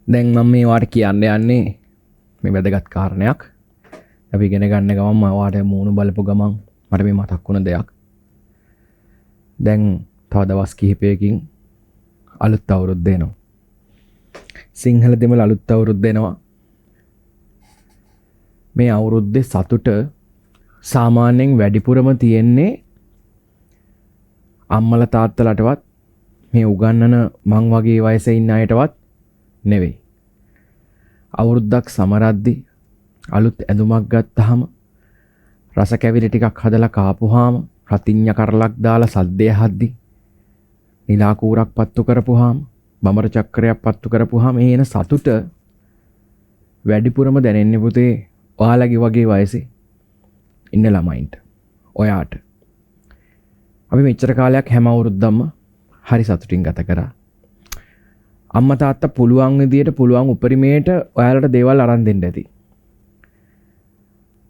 දැන් මම මේ වාට කියන්න යන්නේ මේ වැදගත් කාරණයක්. අපි ඉගෙන ගන්න ගමන් මම වාට මූණු බලපු ගමන් මට මේ මතක් වුණ දෙයක්. දැන් තව දවස් කිහිපයකින් අලුත් අවුරුද්ද එනවා. සිංහල දෙමළ අලුත් අවුරුද්ද එනවා. මේ අවුරුද්දේ සතුට සාමාන්‍යයෙන් වැඩිපුරම තියෙන්නේ අම්මලා තාත්තලාටවත් මේ උගන්නන මං වගේ වයසේ ඉන්න අයටවත් නෙවෙයි. අවුරුද්දක් සමරද්දි අලුත් ඇඳුමක් ගත්තාම රස කැවිලි ටිකක් හදලා කාපුවාම රතිඤ්ඤ කරලක් දාලා සද්දය හද්දි නිලා කූරක් පත්තු කරපුවාම බමර චක්‍රයක් පත්තු කරපුවාම එන සතුට වැඩිපුරම දැනෙන්නේ පුතේ ඔයාලගේ වගේ වයසේ ඉන්න ළමයින්ට. ඔයාට අපි මෙච්චර කාලයක් හැම අවුරුද්දක්ම හරි සතුටින් ගත කරා. අම්මා තාත්තා පුළුවන් විදියට පුළුවන් උපරිමයට ඔයාලට දේවල් අරන් දෙන්න ඇති.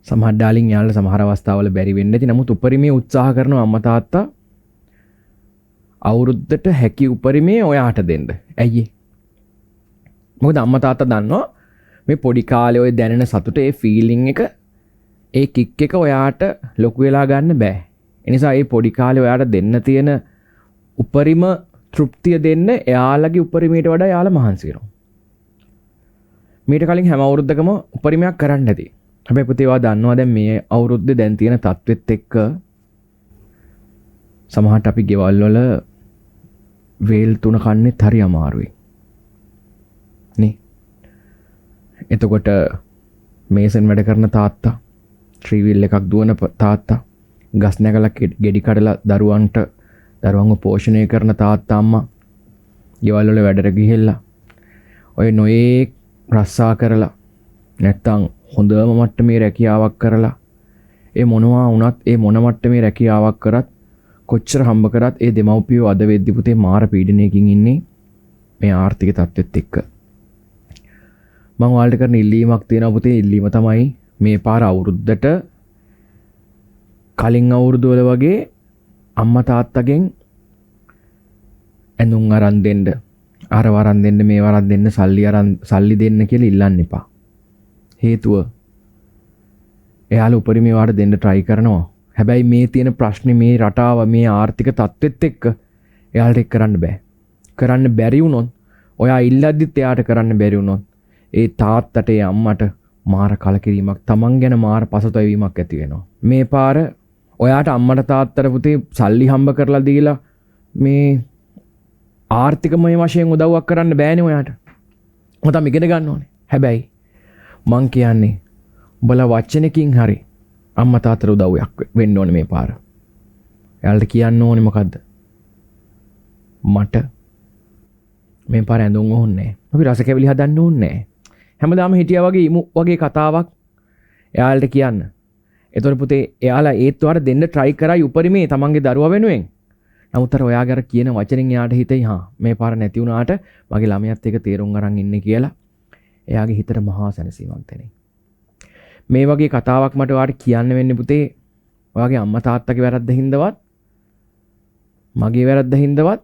සමහර ඩාලින් යාළුවා සමහර අවස්ථාවල බැරි වෙන්න ඇති. නමුත් උපරිමයේ උත්සාහ කරන අම්මා තාත්තා අවුරුද්දට හැකි උපරිමයේ ඔයාට දෙන්න. ඇයි ඒ? මොකද අම්මා තාත්තා දන්නවා මේ පොඩි කාලේ ඔය දැනෙන සතුට ඒ ෆීලිං එක ඒ කික් එක ඔයාට ලොකු වෙලා ගන්න බෑ. ඒ නිසා මේ පොඩි කාලේ ඔයාට දෙන්න තියෙන උපරිම තෘප්තිය දෙන්න එයාලගේ උපරිමයට වඩා එයාලා මහන්සි වෙනවා. මීට කලින් හැම අවුරුද්දකම උපරිමයක් කරන්න ඇති. හැබැයි පුතේ ඔයා දන්නවා දැන් මේ අවුරුද්දේ දැන් තියෙන තත්වෙත් එක්ක සමහරට අපි ගෙවල් වල වේල් තුන කන්නේත් හරි අමාරුයි. නේ? එතකොට මේසන් වැඩ කරන තාත්තා, ට්‍රී වීල් එකක් දුවන තාත්තා, ගස් නැගලා ගෙඩි කඩලා දරුවන්ව පෝෂණය කරන තාත්තා අම්මා ගෙවල් වල වැඩට ගිහිල්ලා ඔය නොයේ රස්සා කරලා නැත්තම් හොඳම මට්ටමේ රැකියාවක් කරලා ඒ මොනවා වුණත් ඒ මොන මට්ටමේ රැකියාවක් කරත් කොච්චර හම්බ කරත් ඒ දෙමව්පියෝ අද වෙද්දි පුතේ මාර පීඩනයකින් ඉන්නේ මේ ආර්ථික තත්ත්වෙත් එක්ක. මම ඔයාලට කරන ඉල්ලීමක් තියෙනවා පුතේ. ඉල්ලීම තමයි මේ පාර අවුරුද්දට කලින් අවුරුදු වල වගේ අම්මා තාත්තගෙන් ඇඳුම් අරන් දෙන්න, අර වරන් දෙන්න, මේ වරන් දෙන්න, සල්ලි දෙන්න කියලා ඉල්ලන්න එපා. හේතුව එයාලා උපරිමේ වාට දෙන්න try කරනවා. හැබැයි මේ තියෙන ප්‍රශ්නේ මේ රටාව මේ ආර්ථික තත්ත්වෙත් එක්ක එයාලට ඒක කරන්න බෑ. කරන්න බැරි වුණොත් ඔයා ඉල්ලද්දිත් එයාට කරන්න බැරි වුණොත් ඒ තාත්තට ඒ අම්මට මාර කලකිරීමක්, Taman ගැන මාර පසුතැවීමක් ඇති වෙනවා. මේ පාර ඔයාට අම්මට තාත්තට පුතේ සල්ලි හම්බ කරලා දීලා මේ ආර්ථිකමය වශයෙන් උදව්වක් කරන්න බෑනේ ඔයාට. මොකද ඉගෙන ගන්න ඕනේ. හැබැයි මං කියන්නේ උඹලා වචනකින් හරි අම්මා තාත්තට උදව්වක් වෙන්න ඕනේ මේ පාර. එයාලට කියන්න ඕනේ මොකද්ද? මට මේ පාර ඇඳුම් ඕනේ නැහැ. අපි රස කැවිලි හදන්න ඕනේ නැහැ. හැමදාම හිටියා වගේ ඉමු වගේ කතාවක් එයාලට කියන්න. එතකොට පුතේ එයාලා ඒත් ඔයාලට දෙන්න try කරයි උපරිමේ තමන්ගේ දරුවා වෙනුවෙන්. නමුත් අර ඔයාගේ අර කියන වචනෙන් එයාට හිතෙයි මේ පාර නැති වුණාට මගේ ළමයාත් එක තේරුම් අරන් ඉන්නේ කියලා. එයාගේ හිතට මහා සැනසීමක් දැනේ. මේ වගේ කතාවක් මට ඔයාලට කියන්න වෙන්නේ පුතේ ඔයාගේ අම්මා තාත්තගේ වැරද්ද හින්දාවත් මගේ වැරද්ද හින්දාවත්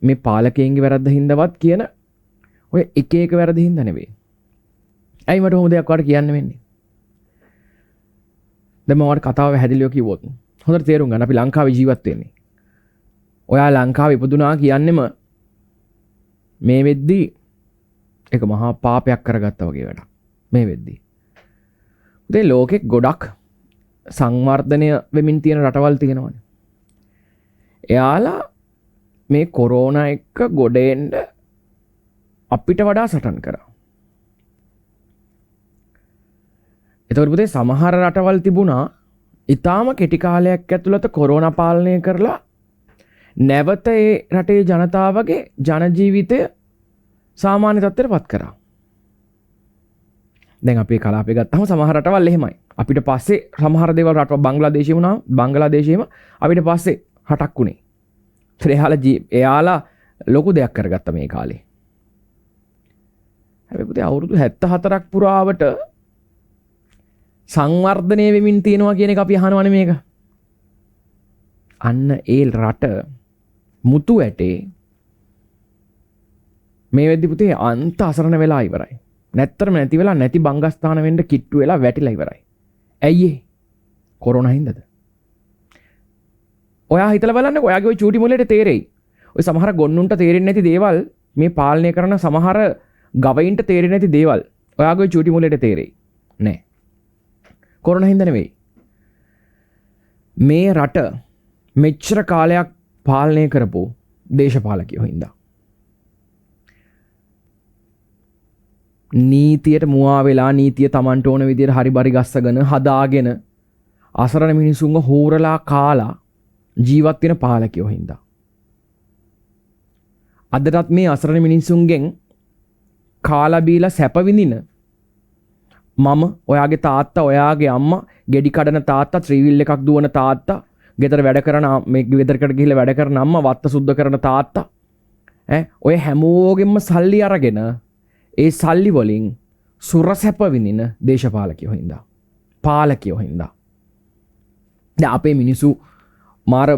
මේ පාලකයන්ගේ වැරද්ද හින්දාවත් කියන ඔය එක එක වැරදි හින්දා නෙවෙයි. ඇයි මට කොහොමද ඔයාලට කියන්න වෙන්නේ? දැන් මම ඔයාලට කතාව හැදලියෝ කිව්වොත් හොඳට තේරුම් ගන්න. අපි ලංකාවේ ජීවත් වෙන්නේ. ඔයා ලංකාවේ ඉපදුනා කියන්නෙම මේ වෙද්දී ඒක මහා පාපයක් කරගත්තා වගේ වැඩක්. මේ වෙද්දී. උදේ ලෝකෙ ගොඩක් සංවර්ධනය වෙමින් තියෙන රටවල් තියෙනවානේ. එයාලා මේ කොරෝනා එක්ක ගොඩ එන්න අපිට වඩා සටන් කරා. එතකොට පුතේ සමහර රටවල් තිබුණා ඊටාම කෙටි කාලයක් ඇතුළත කොරෝනා පාලනය කරලා නැවත ඒ රටේ ජනතාවගේ ජන ජීවිතය සාමාන්‍ය තත්ත්වයට පත් කරා. දැන් අපි කලාපේ ගත්තාම සමහර රටවල් එහෙමයි. අපිට පස්සේ සමහර දේවල් රටවල් බංග්ලාදේශය වුණා. බංග්ලාදේශයේම අපිට පස්සේ හටක් උනේ. එයාලා ලොකු දෙයක් කරගත්තා මේ කාලේ. හැබැයි පුතේ අවුරුදු 74ක් පුරාවට සංවර්ධනය වෙමින් තියෙනවා කියන එක අපි අහනවනේ මේක. අන්න ඒ රට මුතු ඇටේ මේ වෙද්දි පුතේ අන්ත අසරණ වෙලා ඉවරයි. නැත්තරම නැති වෙලා නැති බංගස්ථාන වෙන්න කිට්ටු වෙලා වැටිලා ඉවරයි. ඇයි ඒ? කොරෝනා හින්දාද? ඔයා හිතලා බලන්නකෝ ඔයාගේ ওই චූටි මොලේට තේරෙයි. ඔය සමහර ගොන්නුන්ට තේරෙන්නේ නැති දේවල් මේ පාලනය කරන සමහර ගවයින්ට තේරෙන්නේ නැති දේවල් ඔයාගේ ওই චූටි මොලේට තේරෙයි. නෑ. කොරෝනා හින්දා නෙවෙයි. මේ රට මෙච්චර කාලයක් පාලනය කරපු දේශපාලකයෝ හින්දා. නීතියට මුවා වෙලා නීතිය Tamanට ඕන විදිහට හරි බරි ගස්සගෙන හදාගෙන අසරණ මිනිසුන්ව හූරලා කාලා ජීවත් වෙන පාලකයෝ හින්දා. අදටත් මේ අසරණ මිනිසුන්ගෙන් කාලා බීලා සැප විඳින මම ඔයාගේ තාත්තා ඔයාගේ අම්මා ගෙඩි කඩන තාත්තා ත්‍රිවිල් එකක් දුවන තාත්තා ගෙදර වැඩ කරන මේ ගෙදරකට ගිහිල්ලා වැඩ කරන අම්මා වත්ත සුද්ධ කරන තාත්තා ඔය හැමෝගෙම සල්ලි අරගෙන ඒ සල්ලි වලින් සුරසැප විඳින දේශපාලකයෝ හින්දා පාලකයෝ හින්දා දැන් අපේ මිනිසු මාර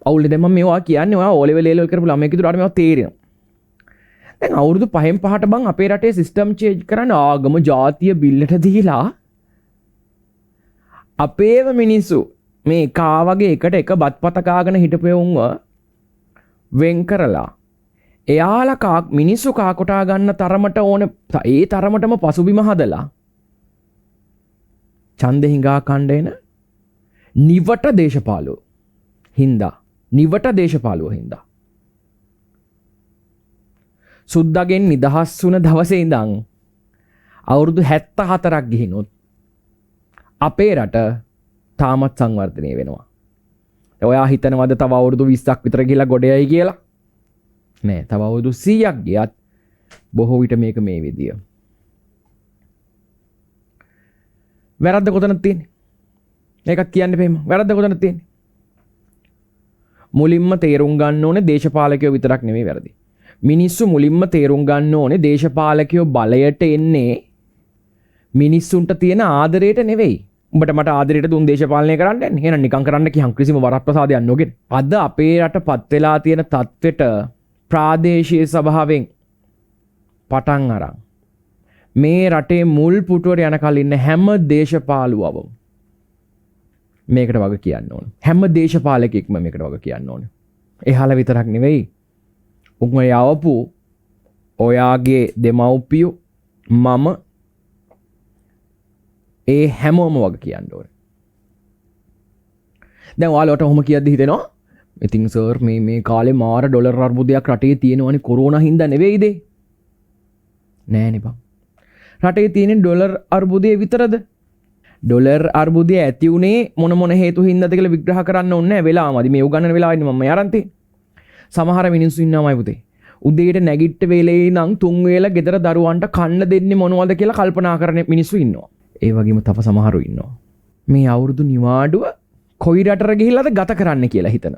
අවුල්නේ දැන් මම මේවා කියන්නේ ඔයා ඕ ලෙවල් ලෙවල් කරපු ළමයෙක් විතර මේවා තේරෙනවා දැන් අවුරුදු 5න් 5ට බං අපේ රටේ සිස්ටම් චේන්ජ් කරන්න ආගම ජාතිය බිල්ලට දීලා අපේම මිනිස්සු මේ කා වගේ එකට එක බත්පත කාගෙන හිටපෙවුන්ව වෙන් කරලා එයාලා මිනිස්සු කා කොටා ගන්න තරමට ඕන ඒ තරමටම පසුබිම හදලා ඡන්දෙ හිඟා කණ්ඩේන නිවට දේශපාලුව හින්දා නිවට දේශපාලුව හින්දා සුද්දාගෙන් නිදහස් වුණ දවසේ ඉඳන් අවුරුදු 74ක් ගිහිනොත් අපේ රට තාමත් සංවර්ධනය වෙනවා. ඔයා හිතනවද තව අවුරුදු 20ක් විතර ගිහලා ගොඩයයි කියලා? නෑ, තව අවුරුදු 100ක් ගියත් බොහෝ විට මේක මේ විදිය. වැරද්ද කොතනද තියෙන්නේ? මේකත් කියන්න එපෙම. වැරද්ද කොතනද තියෙන්නේ? මුලින්ම තේරුම් ගන්න ඕනේ දේශපාලකයෝ විතරක් නෙමෙයි වැරදි. මිනිස්සු මුලින්ම තේරුම් ගන්න ඕනේ දේශපාලකයෝ බලයට එන්නේ මිනිස්සුන්ට තියෙන ආදරයට නෙවෙයි. උඹට මට ආදරයට දුන් දේශපාලනය කරන්න යන්නේ. එහෙනම් නිකන් කරන්න කිය කිසිම වරප්‍රසාදයක් නොගෙන. අද අපේ රටපත් වෙලා තියෙන තත්වෙට ප්‍රාදේශීය සභාවෙන් පටන් අරන් මේ රටේ මුල් පුටුවට යන කලින් හැම දේශපාලුවවම මේකට වග කියන්න ඕනේ. හැම දේශපාලකෙක්ම මේකට වග කියන්න ඕනේ. එහාල විතරක් නෙවෙයි. උන්ව යවපු ඔයාගේ දෙමව්පියෝ මම ඒ හැමෝම වග කියන්න ඕනේ. දැන් ඔයාලට ඔහොම කියද්දි හිතෙනවා ඉතින් සර් මේ කාලේ මාර ඩොලර් අර්බුදයක් රටේ තියෙනවනේ කොරෝනා හින්දා නෙවෙයිද? නෑනේ බං. රටේ තියෙන ඩොලර් අර්බුදය විතරද? ඩොලර් අර්බුදය ඇති උනේ මොන හේතු හින්දාද කියලා විග්‍රහ කරන්න ඕනේ නෑ. වෙලාවමදි මේ උගන්නන වෙලාවෙ මම යරන් තියෙන්නේ. සමහර මිනිස්සු ඉන්නවමයි පුතේ. උදේට නැගිට වෙලේ නම් 3 වේල ගෙදර දරුවන්ට කන්න දෙන්නේ මොනවද කියලා කල්පනා කරන මිනිස්සු ඉන්නවා. ඒ වගේම තව සමහරු ඉන්නවා. මේ අවුරුදු නිවාඩුව කොයි රටට ගිහිල්ලාද ගත කරන්න කියලා හිතන.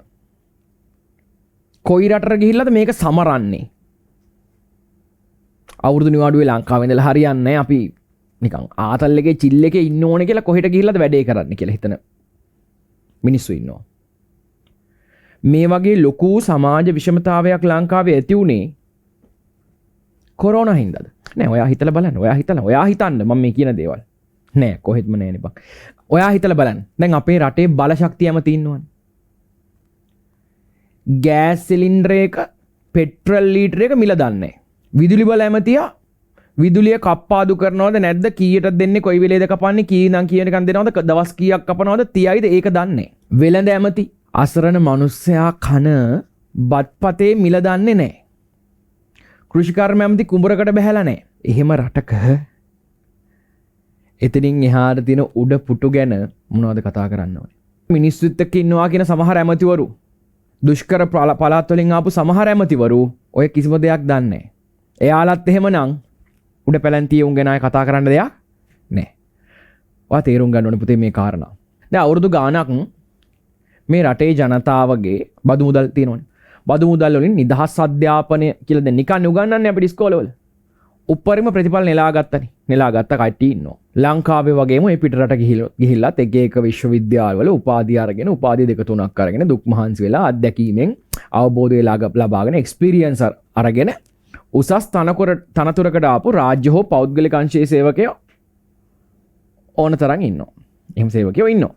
කොයි රටට ගිහිල්ලාද මේක සමරන්නේ? අවුරුදු නිවාඩුවේ ලංකාවේ ඉඳලා හරියන්නේ නැහැ. අපි නිකන් ආතල් එකේ චිල් එකේ ඉන්න ඕනේ කියලා කොහෙට ගිහිල්ලාද වැඩේ කරන්න කියලා හිතන මිනිස්සු ඉන්නවා. මේ වගේ ලොකු සමාජ විෂමතාවයක් ලංකාවේ ඇති උනේ කොරෝනා හින්දාද? නෑ, ඔයා හිතලා බලන්න. ඔයා හිතන්න මම මේ කියන දේවල්. නෑ, කොහෙත්ම නෑනේ බං. ඔයා හිතලා බලන්න. දැන් අපේ රටේ බල ශක්තියම තියෙනවනේ. ගෑස් සිලින්ඩර් එක පෙට්‍රල් ලීටර එක මිල දන්නේ. විදුලි බල ඇමතියා විදුලිය කප්පාදු කරනවද නැද්ද? කීයටද දෙන්නේ? කොයි වෙලේද කපන්නේ? කීනම් කියනකන් දෙනවද? දවස් කීයක් කපනවද? තියයිද? ඒක දන්නේ. වෙළඳ ඇමති අසරණ මිනිස්සයා කන බත්පතේ මිල දන්නේ නැහැ. කෘෂිකර්ම ඇමති කුඹරකට බහැලා නැහැ. එහෙම රටක එතනින් එහාට තියෙන උඩ පුටු ගැන මොනවද කතා කරන්න ඕනේ? මිනිස්සුත් එක්ක ඉන්නවා කියන සමහර ඇමතිවරු, දුෂ්කර පළාත් වලින් ආපු සමහර ඇමතිවරු ඔය කිසිම දෙයක් දන්නේ නැහැ. එයාලත් එහෙමනම් උඩ පැලැන්තිය උන් ගැන කතා කරන්න දෙයක් නැහැ. ඔයා තේරුම් ගන්න ඕනේ පුතේ මේ කාරණා. දැන් අවුරුදු ගාණක් මේ රටේ ජනතාවගේ බදු මුදල් තියෙනවනේ. බදු මුදල් වලින් නිදහස් අධ්‍යාපනය කියලා දැන් නිකන් උගන්වන්නේ අපේ ඉස්කෝලවල. උපරිම ප්‍රතිඵල නෙලා ගත්තනේ. නෙලා ගත්ත කට්ටිය ඉන්නවා. ලංකාවේ වගේම මේ පිටරට ගිහිල්ලත් එක විශ්වවිද්‍යාලවල උපාධිය අරගෙන උපාධිය 2-3ක් අරගෙන දුක් මහන්සි වෙලා අත්දැකීමෙන් අවබෝධය ලබාගෙන එක්ස්පීරියන්ස් අරගෙන උසස් තනතුරකට ආපු රාජ්‍ය හෝ පෞද්ගලික අංශයේ සේවකයෝ ඕන තරම් ඉන්නවා. එහෙම සේවකයෝ ඉන්නවා.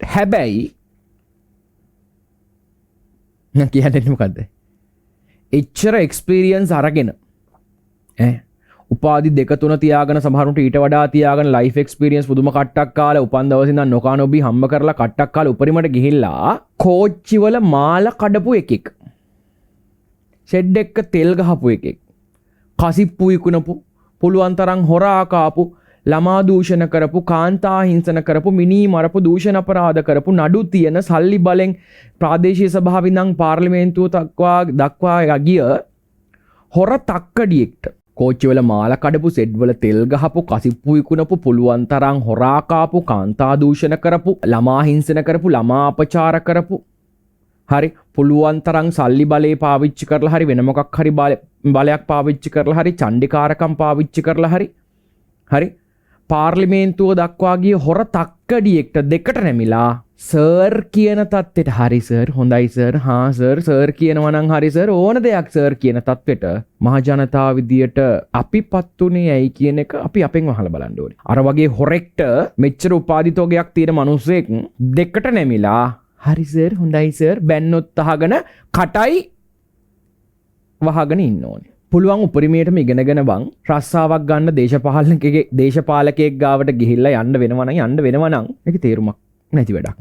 හැබැයි කියන්නේ මොකද්ද? එච්චර එක්ස්පීරියන්ස් අරගෙන උපාධි 2 3 තියාගෙන සමහරුන්ට ඊට වඩා තියාගෙන ලයිෆ් එක්ස්පීරියන්ස් පුදුම කට්ටක් කාලා උපන් දවසේ ඉඳන් නොකා නොබී හම්බ කරලා කට්ටක් කාලා උපරිමට ගිහිල්ලා කෝච්චි වල මාල කඩපු එකෙක්, ෂෙඩ් එක තෙල් ගහපු එකෙක්, කසිප්පු විකුණපු, පුළුවන් තරම් හොරා කාපු, ළමා දූෂණ කරපු, කාන්තා හිංසන කරපු, මිනී මරපු, දූෂණ අපරාධ කරපු, නඩු තියෙන, සල්ලි බලෙන් ප්‍රාදේශීය සභාවේ ඉඳන් පාර්ලිමේන්තුව දක්වා ගිය හොර තක්කඩියෙක්ට කෝච්චි වල මාල කඩපු, සෙඩ් වල තෙල් ගහපු, කසිප්පු විකුණපු, පුළුවන් තරම් හොරා කාපු, කාන්තා දූෂණ කරපු, ළමා හිංසන කරපු, ළමා අපචාර කරපු, හරි පුළුවන් තරම් සල්ලි බලේ පාවිච්චි කරලා හරි වෙන මොකක් හරි බලයක් පාවිච්චි කරලා හරි ඡණ්ඩිකාරකම් පාවිච්චි කරලා හරි පාර්ලිමේන්තුව දක්වා ගිය හොර තක්කඩියෙක්ට දෙකට නැමිලා සර් කියන තත්ත්වෙට හරි සර් හොඳයි සර් හා සර් කියනවා නම් හරි සර් ඕන දෙයක් සර් කියන තත්ත්වෙට මහ ජනතාව විදියට අපිපත් උනේ ඇයි කියන එක අපි අපෙන් වහලා බලන්න ඕනේ. අර වගේ හොරෙක්ට මෙච්චර උපාධිතෝගයක් තියෙන මිනිස්සෙක් දෙකට නැමිලා හරි සර් හොඳයි සර් බැන්නොත් අහගෙන කටයි වහගෙන ඉන්න ඕනේ. පුළුවන් උපරිමයටම ඉගෙනගෙන බං රස්සාවක් ගන්න දේශපාලකයෙක් ගාවට ගිහිල්ලා යන්න වෙනවා නම් ඒකේ තේරුමක් නැති වැඩක්.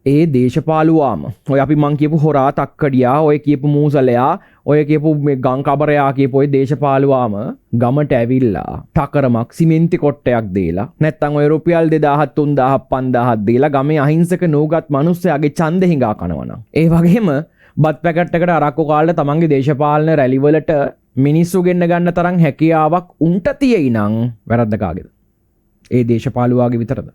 ඒ දේශපාලුවාම ඔය අපි මං කියපු හොරා තක්කඩියා, ඔය කියපු මූසලයා, ඔය කියපු මේ ගම් කබරයා කියපු ඔය දේශපාලුවාම ගමට ඇවිල්ලා ටකරමක් සිමෙන්ති කොට්ටයක් දීලා නැත්තම් ඔය රුපියල් 2000 3000 5000 දීලා ගමේ අහිංසක නූගත් මිනිස්සයාගේ ඡන්දෙ හිඟා කනවනම් ඒ වගේම බත් පැකට් එකට අරක්කු කාලා තමන්ගේ දේශපාලන රැලි වලට මිනිස්සු ගෙන්න ගන්න තරම් හැකියාවක් උන්ට තියෙයි නම් වැරද්ද කාගේද? ඒ දේශපාලුවාගේ විතරද?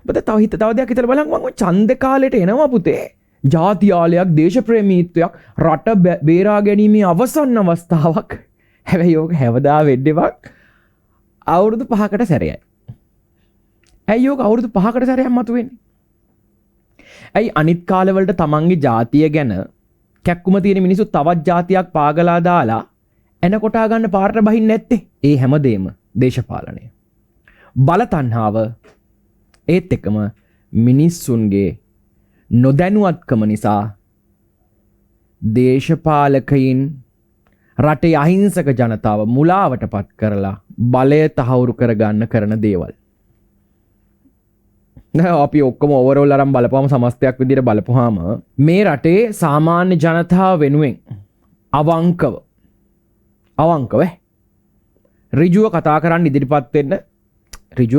ඔබ තව දෙයක් හිතලා බලන්න මම ඡන්ද කාලෙට එනවා පුතේ. ජාතියාලයක්, දේශප්‍රේමීත්වයක්, රට බේරා ගැනීමේ අවසන් අවස්ථාවක්. හැබැයි ඕක හැවදා වෙද්දේවක් අවුරුදු 5කට සැරයයි. ඇයි ඕක අවුරුදු 5කට සැරයක් මතුවෙන්නේ? ඇයි අනිත් කාලවලට තමන්ගේ ජාතිය ගැන කැක්කුම තියෙන මිනිස්සු තවත් ජාතියක් පාගලා දාලා එන කොටා ගන්න පාරට බහින්නේ නැත්තේ? ඒ හැමදේම දේශපාලනය. බල තණ්හාව ඒත් එක්කම මිනිස්සුන්ගේ නොදැනුවත්කම නිසා දේශපාලකයින් රටේ අහිංසක ජනතාව මුලාවටපත් කරලා බලය තහවුරු කරගන්න කරන දේවල්. අපි ඔක්කොම ඕවරෝල් අරන් බලපුවම සමස්තයක් විදිහට බලපුවාම මේ රටේ සාමාන්‍ය ජනතාව වෙනුවෙන් අවංකව ඍජුව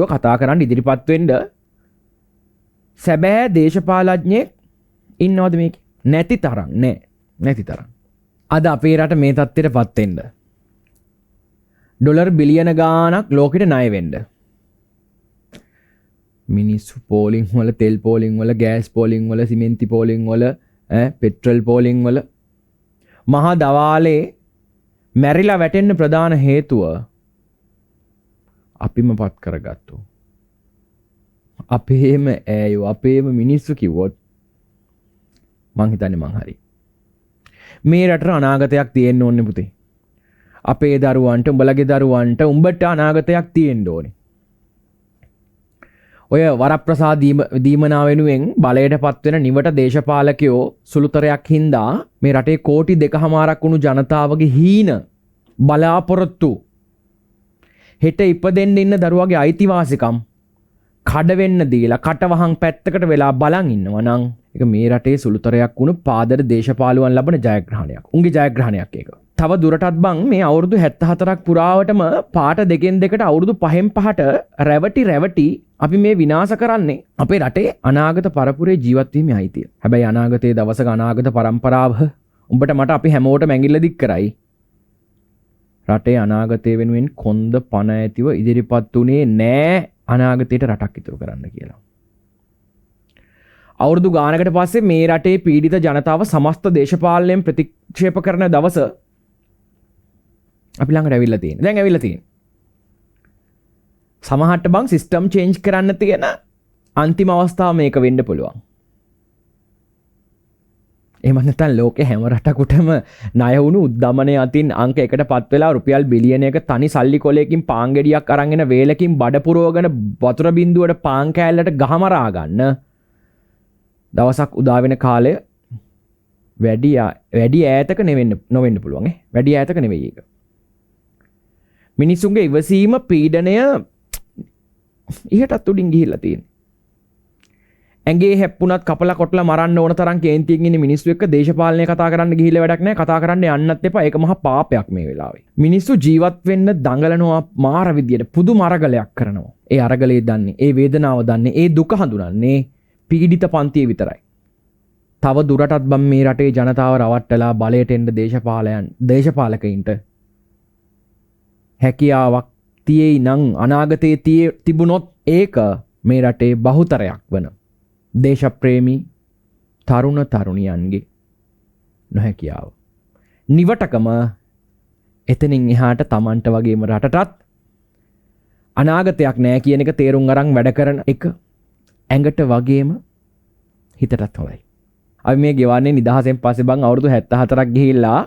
කතා කරන්න ඉදිරිපත් වෙන්න සැබෑ දේශපාලඥයෙක් ඉන්නවද මේකේ? නැති තරම්. අද අපේ රට මේ තත්ත්වයටපත් වෙන්න ඩොලර් බිලියන ගාණක් ලෝකෙට ණය වෙන්න මිනිස්සු පෝලිං වල, තෙල් පෝලිං වල, ගෑස් පෝලිං වල, සිමෙන්ති පෝලිං වල, පෙට්‍රල් පෝලිං වල මහා දවාලේ මැරිලා වැටෙන්න ප්‍රධාන හේතුව අපිම පත් කරගත්තු. අපේම මිනිස්සු කිව්වොත් මං හිතන්නේ මං හරි. මේ රටට අනාගතයක් තියෙන්න ඕනේ පුතේ. අපේ දරුවන්ට, උඹලගේ දරුවන්ට, උඹට අනාගතයක් තියෙන්න ඕනේ. ඔය වරප්‍රසාද දීමනා වෙනුවෙන් බලයට පත්වෙන නිවට දේශපාලකයෝ සුළුතරයක් හින්දා මේ රටේ කෝටි 2.5ක් වුණු ජනතාවගේ හීන බලාපොරොත්තු හෙට ඉපදෙන්න ඉන්න දරුවාගේ අයිතිවාසිකම් කඩවෙන්න දීලා කටවහන් පැත්තකට වෙලා බලන් ඉන්නවා නම් ඒක මේ රටේ සුළුතරයක් වුණු පාදර දේශපාලුවන් ලබන ජයග්‍රහණයක්. උන්ගේ ජයග්‍රහණයක් ඒක. තව දුරටත් බං මේ අවුරුදු 74ක් පුරාවටම පාට දෙකෙන් දෙකට අවුරුදු 5න් 5ට රැවටි අපි මේ විනාශ කරන්නේ අපේ රටේ අනාගත පරපුරේ ජීවත් වීමේ අයිතිය. හැබැයි අනාගතයේ දවසක අනාගත පරම්පරාව උඹට මට අපි හැමෝටම ඇඟිල්ල දික් කරයි. රටේ අනාගතය වෙනුවෙන් කොන්ද පණ ඇතිව ඉදිරිපත් උනේ නෑ අනාගතයට රටක් ඉතුරු කරන්න කියලා. අවුරුදු ගානකට පස්සේ මේ රටේ පීඩිත ජනතාව සමස්ත දේශපාලනයෙන් ප්‍රතික්ෂේප කරන දවස අපි ළඟට ඇවිල්ලා තියෙනවා. දැන් ඇවිල්ලා තියෙනවා. සමහරට බං සිස්ටම් චේන්ජ් කරන්න තියෙන අන්තිම අවස්ථාව මේක වෙන්න පුළුවන්. එහෙම නැත්නම් ලෝකේ හැම රටකටම ණය වුණු උද්දමනය අතින් අංක 1ට පත් වෙලා රුපියල් බිලියනයක තනි සල්ලි කොලයකින් පාන් ගෙඩියක් අරන් එන වේලකින් බඩ පුරවගෙන වතුර බින්දුවට පාන් කෑල්ලට ගහමරා ගන්න දවසක් උදා වෙන කාලය වැඩි ඈතක නොවෙන්න පුළුවන් වැඩි ඈතක නෙවෙයි ඒක. මිනිසුන්ගේ ඉවසීම පීඩනය ඉහටත් උඩින් ගිහිල්ලා තියෙනවා. ඇඟේ හැප්පුණත් කපලා කොටලා මරන්න ඕන තරම් කේන්තියෙන් ඉන්න මිනිස්සු එක්ක දේශපාලනය කතා කරන්න ගිහිල්ලා වැඩක් නැහැ. කතා කරන්න යන්නත් එපා. ඒක මහා පාපයක් මේ වෙලාවේ. මිනිස්සු ජීවත් වෙන්න දඟලනවා මාර විදියට පුදුම අරගලයක් කරනවා. ඒ අරගලේ දන්නේ, ඒ වේදනාව දන්නේ, ඒ දුක හඳුනන්නේ පීඩිත පන්තියේ විතරයි. තව දුරටත් බම් මේ රටේ ජනතාව රවට්ටලා බලයට එන්න දේශපාලකයින්ට හැකියාවක් තියෙයි නම් අනාගතයේ තිබුණොත් ඒක මේ රටේ බහුතරයක් වන දේශප්‍රේමී තරුණ තරුණියන්ගේ නොහැකියාව. නිවටකම එතනින් එහාට Tamanට වගේම රටටත් අනාගතයක් නැහැ කියන එක තේරුම් අරන් වැඩ කරන එක ඇඟට වගේම හිතටත් හොඳයි. අපි මේ ගෙවන්නේ නිදහසෙන් පස්සේ බං අවුරුදු 74ක් ගිහිල්ලා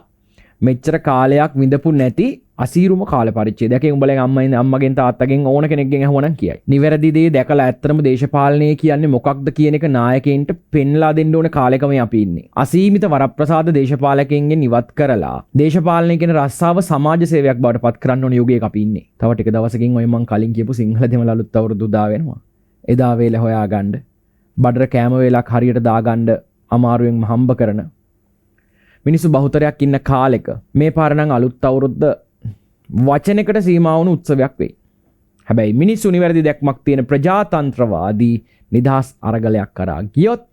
මෙච්චර කාලයක් විඳපු නැති අසීරුම කාල පරිච්ඡේදයක්. උඹලගේ අම්මගෙන් තාත්තගෙන් ඕන කෙනෙක්ගෙන් අහුවනම් කියයි. නිවැරදි දේ දැකලා ඇත්තටම දේශපාලනය කියන්නේ මොකක්ද කියන එක නායකයින්ට පෙන්ලා දෙන්න ඕන කාලෙක මේ අපි ඉන්නේ. අසීමිත වරප්‍රසාද දේශපාලකයන්ගෙන් ඉවත් කරලා දේශපාලනය කියන රස්සාව සමාජ සේවයක් බවට පත් කරන්න ඕන යුගයක අපි ඉන්නේ. තව ටික දවසකින් ඔය මං කලින් කියපු සිංහල දෙමළ අලුත් අවුරුදු උදා වෙනවා. එදා වේල හොයාගන්න බඩර කෑම වේලක් හරියට දාගන්න අමාරුවෙන්ම හම්බ කරන මිනිස්සු බහුතරයක් ඉන්න කාලෙක මේ පාර නම් අලුත් අවුරුද්ද වචනයකට සීමා වුණු උත්සවයක් වෙයි. හැබැයි මිනිස්සු නිවැරදි දැක්මක් තියෙන ප්‍රජාතන්ත්‍රවාදී නිදහස් අරගලයක් කරා ගියොත්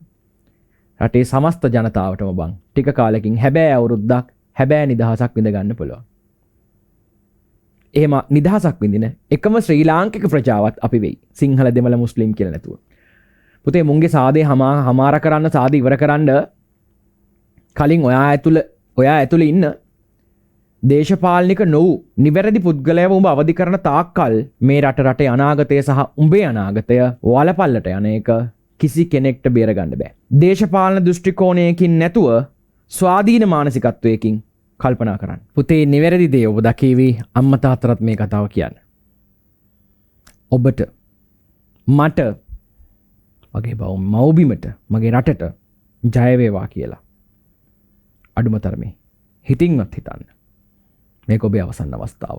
රටේ සමස්ත ජනතාවටම බං ටික කාලෙකින් හැබැයි අවුරුද්දක් හැබැයි නිදහසක් විඳ ගන්න පුළුවන්. එහෙම නිදහසක් විඳින එකම ශ්‍රී ලාංකික ප්‍රජාවත් අපි වෙයි. සිංහල දෙමළ මුස්ලිම් කියලා නැතුව. පුතේ මුන්ගේ සාදේ හමාර කරන්න සාදේ ඉවර කරන්න කලින් ඔයා ඇතුළේ ඉන්න දේශපාලනික නොවු නිවැරදි පුද්ගලයව උඹ අවදි කරන තාක්කල් මේ රටේ අනාගතය සහ උඹේ අනාගතය වලපල්ලට යන එක කිසි කෙනෙක්ට බේරගන්න බෑ. දේශපාලන දෘෂ්ටි කෝණයකින් නැතුව ස්වාධීන මානසිකත්වයකින් කල්පනා කරන්න. පුතේ නිවැරදි දේ ඔබ දකීවි. අම්මා තාත්තටත් මේ කතාව කියන්න. ඔබට මට වගේ මව්බිමට මගේ රටට ජය වේවා කියලා අඩුම තරමේ හිතින්වත් හිතන්න. මේක ඔබේ අවසන් අවස්ථාව.